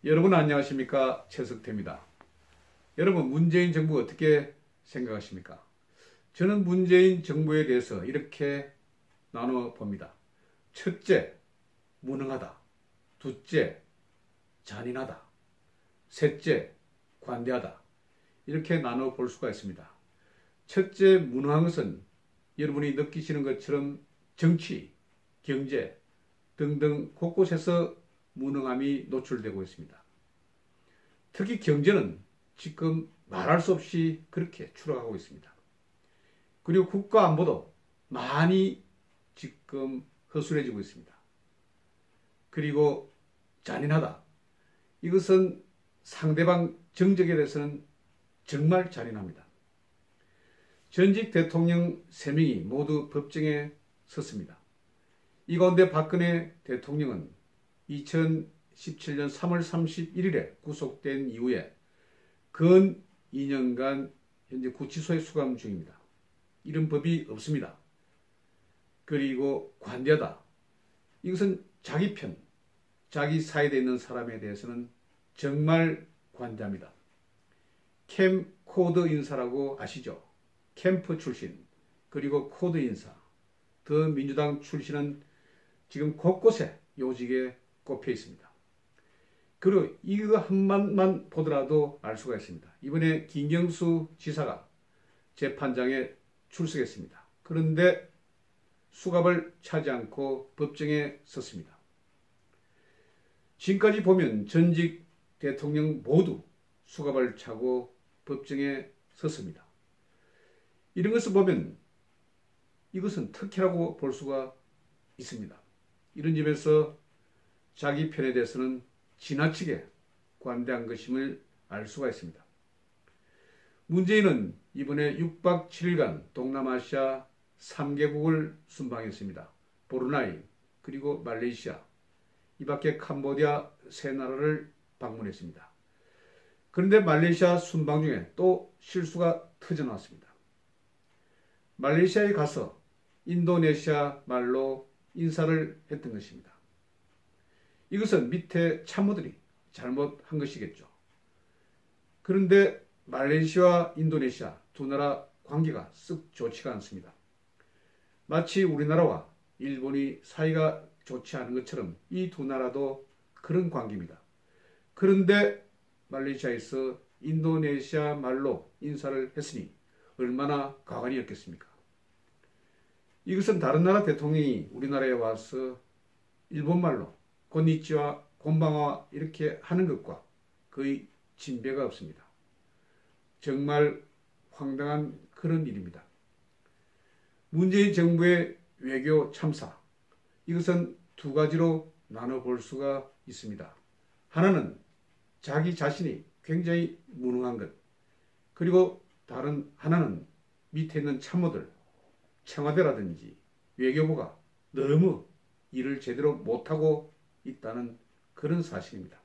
여러분 안녕하십니까? 최석태입니다. 여러분 문재인 정부 어떻게 생각하십니까? 저는 문재인 정부에 대해서 이렇게 나눠 봅니다. 첫째, 무능하다. 둘째, 잔인하다. 셋째, 관대하다. 이렇게 나눠 볼 수가 있습니다. 첫째, 무능한 것은 여러분이 느끼시는 것처럼 정치, 경제 등등 곳곳에서 무능함이 노출되고 있습니다. 특히 경제는 지금 말할 수 없이 그렇게 추락하고 있습니다. 그리고 국가 안보도 많이 지금 허술해지고 있습니다. 그리고 잔인하다. 이것은 상대방 정적에 대해서는 정말 잔인합니다. 전직 대통령 3명이 모두 법정에 섰습니다. 이 가운데 박근혜 대통령은 2017년 3월 31일에 구속된 이후에 근 2년간 현재 구치소에 수감 중입니다. 이런 법이 없습니다. 그리고 관대하다. 이것은 자기 편, 자기 사이에 있는 사람에 대해서는 정말 관대합니다. 캠 코드 인사라고 아시죠? 캠프 출신, 그리고 코드 인사, 더 민주당 출신은 지금 곳곳에 요직에 꼽혀 있습니다. 그리고 이거 한만만 보더라도 알 수가 있습니다. 이번에 김경수 지사가 재판장에 출석했습니다. 그런데 수갑을 차지 않고 법정에 섰습니다. 지금까지 보면 전직 대통령 모두 수갑을 차고 법정에 섰습니다. 이런 것을 보면 이것은 특혜라고 볼 수가 있습니다. 이런 점에서 자기 편에 대해서는 지나치게 관대한 것임을 알 수가 있습니다. 문재인은 이번에 6박 7일간 동남아시아 3개국을 순방했습니다. 브루나이, 그리고 말레이시아, 이 밖에 캄보디아 3나라를 방문했습니다. 그런데 말레이시아 순방 중에 또 실수가 터져나왔습니다. 말레이시아에 가서 인도네시아 말로 인사를 했던 것입니다. 이것은 밑에 참모들이 잘못한 것이겠죠. 그런데 말레이시아와 인도네시아 두 나라 관계가 썩 좋지가 않습니다. 마치 우리나라와 일본이 사이가 좋지 않은 것처럼 이 두 나라도 그런 관계입니다. 그런데 말레이시아에서 인도네시아 말로 인사를 했으니 얼마나 가관이었겠습니까? 이것은 다른 나라 대통령이 우리나라에 와서 일본말로 곤니치와 곤방와 이렇게 하는 것과 거의 진배가 없습니다. 정말 황당한 그런 일입니다. 문재인 정부의 외교 참사, 이것은 두 가지로 나눠볼 수가 있습니다. 하나는 자기 자신이 굉장히 무능한 것, 그리고 다른 하나는 밑에 있는 참모들, 청와대라든지 외교부가 너무 일을 제대로 못하고 있다는 그런 사실입니다.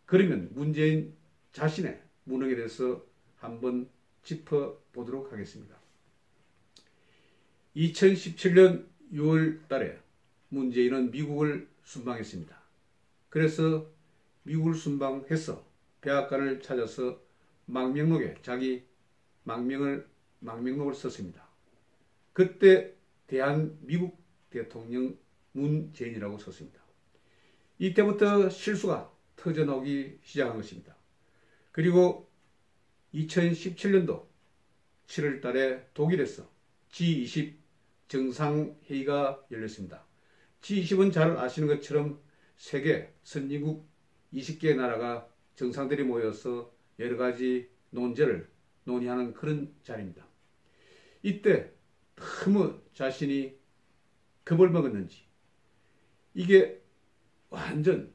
그러면 문재인 자신의 무능에 대해서 한번 짚어보도록 하겠습니다. 2017년 6월 달에 문재인은 미국을 순방했습니다. 그래서 미국을 순방해서 백악관을 찾아서 망명록에 자기 망명록을 썼습니다. 그때 대한미국 대통령 문재인이라고 썼습니다. 이때부터 실수가 터져나오기 시작한 것입니다. 그리고 2017년도 7월 달에 독일에서 G20 정상회의가 열렸습니다. G20은 잘 아시는 것처럼 세계 선진국 20개 나라가 정상들이 모여서 여러 가지 논제를 논의하는 그런 자리입니다. 이때 너무 자신이 겁을 먹었는지 이게 완전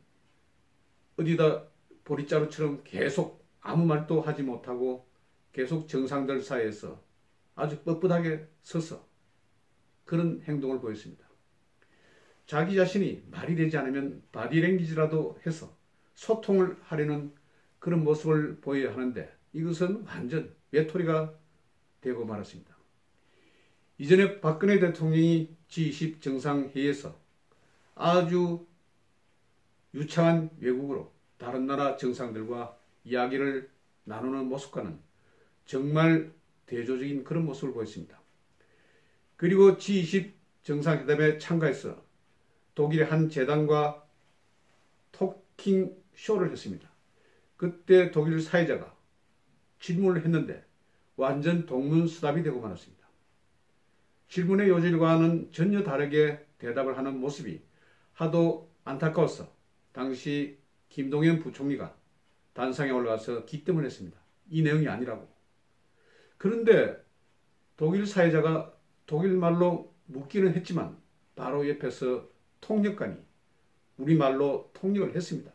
어디다 보릿자루처럼 계속 아무 말도 하지 못하고 계속 정상들 사이에서 아주 뻣뻣하게 서서 그런 행동을 보였습니다. 자기 자신이 말이 되지 않으면 바디랭귀지라도 해서 소통을 하려는 그런 모습을 보여야 하는데 이것은 완전 외톨이가 되고 말았습니다. 이전에 박근혜 대통령이 G20 정상회의에서 아주 유창한 외국어로 다른 나라 정상들과 이야기를 나누는 모습과는 정말 대조적인 그런 모습을 보였습니다. 그리고 G20 정상회담에 참가해서 독일의 한 재단과 토킹 쇼를 했습니다. 그때 독일 사회자가 질문을 했는데 완전 동문서답이 되고 말았습니다. 질문의 요질과는 전혀 다르게 대답을 하는 모습이 하도 안타까워서 당시 김동연 부총리가 단상에 올라가서 기뜸을 했습니다. 이 내용이 아니라고. 그런데 독일 사회자가 독일말로 묻기는 했지만 바로 옆에서 통역관이 우리말로 통역을 했습니다.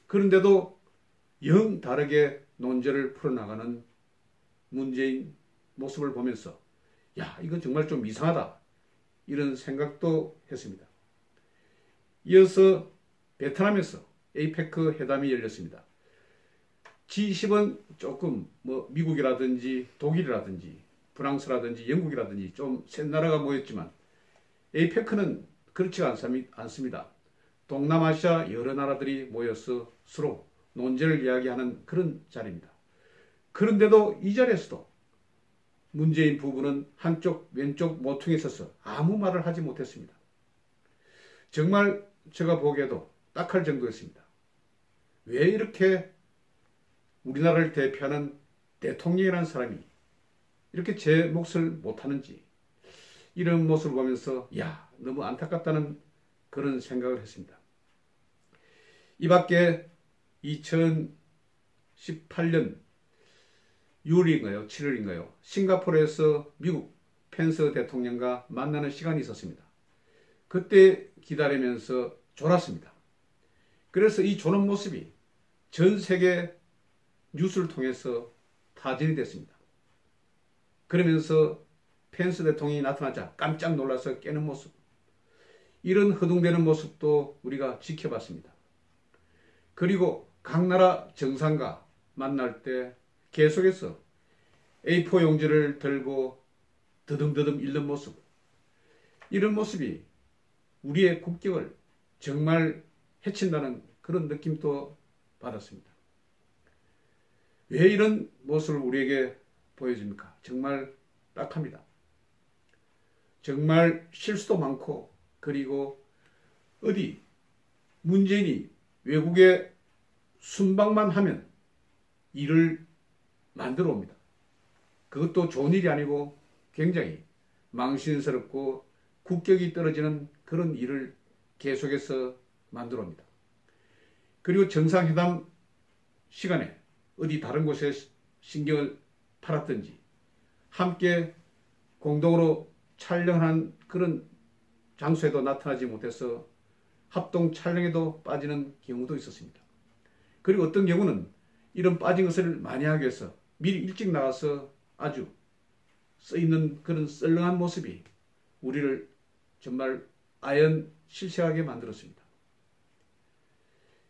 그런데도 영 다르게 논제를 풀어나가는 문재인 모습을 보면서 야, 이거 정말 좀 이상하다 이런 생각도 했습니다. 이어서 베트남에서 에이페크 회담이 열렸습니다. G20은 조금 미국이라든지 독일이라든지 프랑스라든지 영국이라든지 좀 센 나라가 모였지만 에이페크는 그렇지가 않습니다. 동남아시아 여러 나라들이 모여서 서로 논제를 이야기하는 그런 자리입니다. 그런데도 이 자리에서도 문재인 부부는 한쪽 왼쪽 모퉁이에 서서 아무 말을 하지 못했습니다. 정말 제가 보기에도 딱할 정도였습니다. 왜 이렇게 우리나라를 대표하는 대통령이라는 사람이 이렇게 제 몫을 못하는지 이런 모습을 보면서 야, 너무 안타깝다는 그런 생각을 했습니다. 이 밖에 2018년 6월인가요? 7월인가요? 싱가포르에서 미국 펜스 대통령과 만나는 시간이 있었습니다. 그때 기다리면서 졸았습니다. 그래서 이 조는 모습이 전 세계 뉴스를 통해서 타진이 됐습니다. 그러면서 펜스 대통령이 나타나자 깜짝 놀라서 깨는 모습, 이런 허둥대는 모습도 우리가 지켜봤습니다. 그리고 각 나라 정상과 만날 때 계속해서 A4 용지를 들고 더듬더듬 읽는 모습, 이런 모습이 우리의 국격을 정말 해친다는 그런 느낌도 받았습니다. 왜 이런 모습을 우리에게 보여줍니까? 정말 딱합니다. 정말 실수도 많고, 그리고 어디 문재인이 외국에 순방만 하면 일을 만들어 옵니다. 그것도 좋은 일이 아니고 굉장히 망신스럽고 국격이 떨어지는 그런 일을 계속해서 만들어 옵니다. 그리고 정상회담 시간에 어디 다른 곳에 신경을 팔았든지 함께 공동으로 촬영한 그런 장소에도 나타나지 못해서 합동 촬영에도 빠지는 경우도 있었습니다. 그리고 어떤 경우는 이런 빠진 것을 만회하기 위해서 미리 일찍 나가서 아주 써있는 그런 썰렁한 모습이 우리를 정말 아연 실색하게 만들었습니다.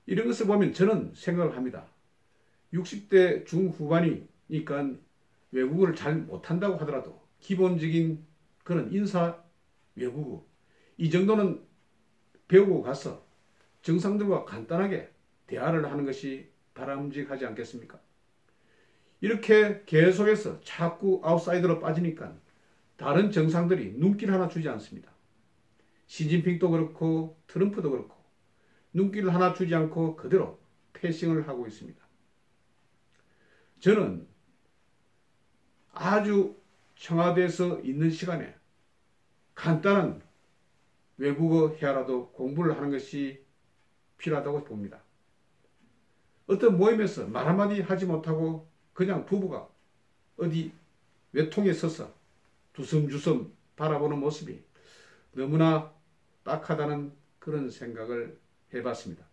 이런 것을 보면 저는 생각을 합니다. 60대 중후반이니까 외국어를 잘 못한다고 하더라도 기본적인 그런 인사 외국어 이 정도는 배우고 가서 정상들과 간단하게 대화를 하는 것이 바람직하지 않겠습니까? 이렇게 계속해서 자꾸 아웃사이더로 빠지니까 다른 정상들이 눈길 하나 주지 않습니다. 시진핑도 그렇고 트럼프도 그렇고 눈길 하나 주지 않고 그대로 패싱을 하고 있습니다. 저는 아주 청와대에서 있는 시간에 간단한 외국어 회화라도 공부를 하는 것이 필요하다고 봅니다. 어떤 모임에서 말 한마디 하지 못하고 그냥 부부가 어디 외통에 서서 두섬주섬 바라보는 모습이 너무나 딱하다는 그런 생각을 해봤습니다.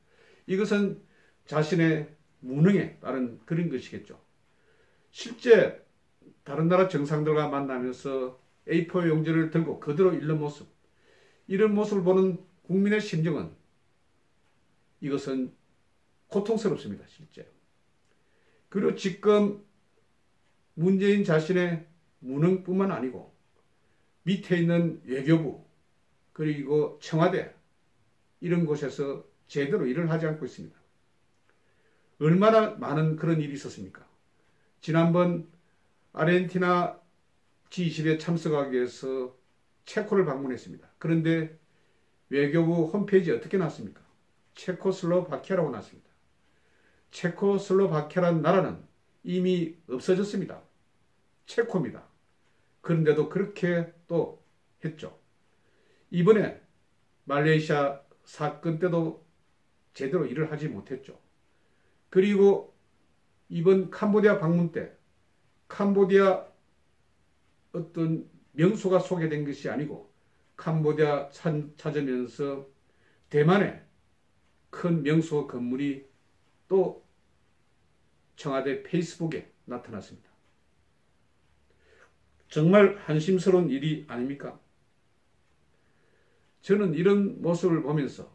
이것은 자신의 무능에 따른 그런 것이겠죠. 실제 다른 나라 정상들과 만나면서 A4 용지를 들고 그대로 읽는 모습, 이런 모습을 보는 국민의 심정은 이것은 고통스럽습니다. 실제. 그리고 지금 문재인 자신의 무능뿐만 아니고 밑에 있는 외교부 그리고 청와대 이런 곳에서 제대로 일을 하지 않고 있습니다. 얼마나 많은 그런 일이 있었습니까? 지난번 아르헨티나 G20에 참석하기 위해서 체코를 방문했습니다. 그런데 외교부 홈페이지에 어떻게 났습니까? 체코슬로바키아라고 났습니다. 체코슬로바키아라는 나라는 이미 없어졌습니다. 체코입니다. 그런데도 그렇게 또 했죠. 이번에 말레이시아 사건 때도 제대로 일을 하지 못했죠. 그리고 이번 캄보디아 방문 때 캄보디아 어떤 명소가 소개된 것이 아니고 캄보디아 찾으면서 대만의 큰 명소 건물이 또 청와대 페이스북에 나타났습니다. 정말 한심스러운 일이 아닙니까? 저는 이런 모습을 보면서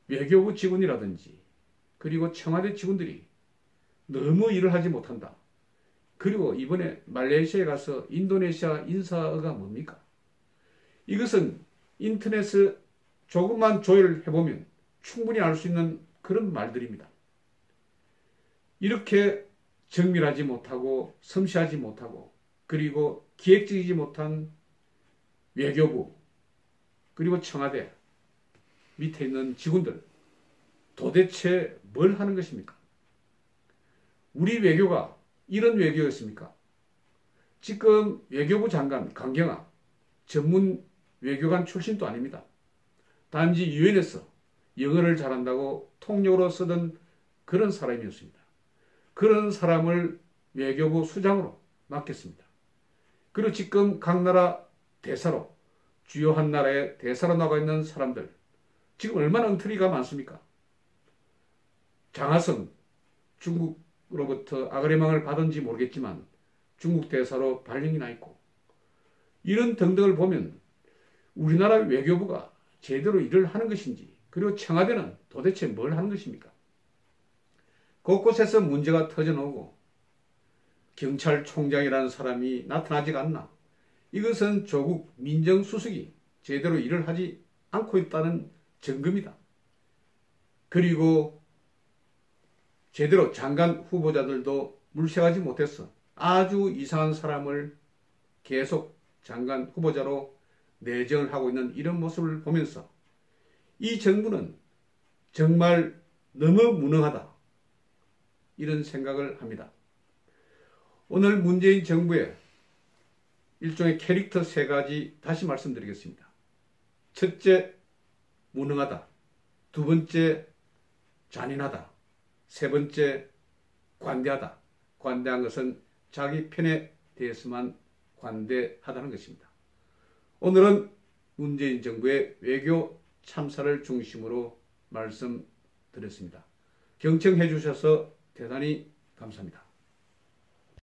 외교부 직원이라든지 그리고 청와대 직원들이 너무 일을 하지 못한다. 그리고 이번에 말레이시아에 가서 인도네시아 인사어가 뭡니까? 이것은 인터넷에 조금만 조회를 해보면 충분히 알 수 있는 그런 말들입니다. 이렇게 정밀하지 못하고 섬세하지 못하고 그리고 기획적이지 못한 외교부 그리고 청와대 밑에 있는 직원들 도대체 뭘 하는 것입니까? 우리 외교가 이런 외교였습니까? 지금 외교부 장관 강경화 전문 외교관 출신도 아닙니다. 단지 유엔에서 영어를 잘한다고 통역으로 쓰던 그런 사람이었습니다. 그런 사람을 외교부 수장으로 맡겼습니다. 그리고 지금 각 나라 대사로 주요한 나라의 대사로 나가 있는 사람들 지금 얼마나 엉터리가 많습니까? 장하성 중국으로부터 아그레망을 받은지 모르겠지만 중국 대사로 발령이 나 있고 이런 등등을 보면 우리나라 외교부가 제대로 일을 하는 것인지 그리고 청와대는 도대체 뭘 하는 것입니까? 곳곳에서 문제가 터져나오고 경찰총장이라는 사람이 나타나지가 않나. 이것은 조국 민정수석이 제대로 일을 하지 않고 있다는 증거입니다. 그리고 제대로 장관 후보자들도 물색하지 못해서 아주 이상한 사람을 계속 장관 후보자로 내정을 하고 있는 이런 모습을 보면서 이 정부는 정말 너무 무능하다. 이런 생각을 합니다. 오늘 문재인 정부의 일종의 캐릭터 세 가지 다시 말씀드리겠습니다. 첫째, 무능하다. 두 번째, 잔인하다. 세 번째, 관대하다. 관대한 것은 자기 편에 대해서만 관대하다는 것입니다. 오늘은 문재인 정부의 외교 참사를 중심으로 말씀드렸습니다. 경청해 주셔서 대단히 감사합니다.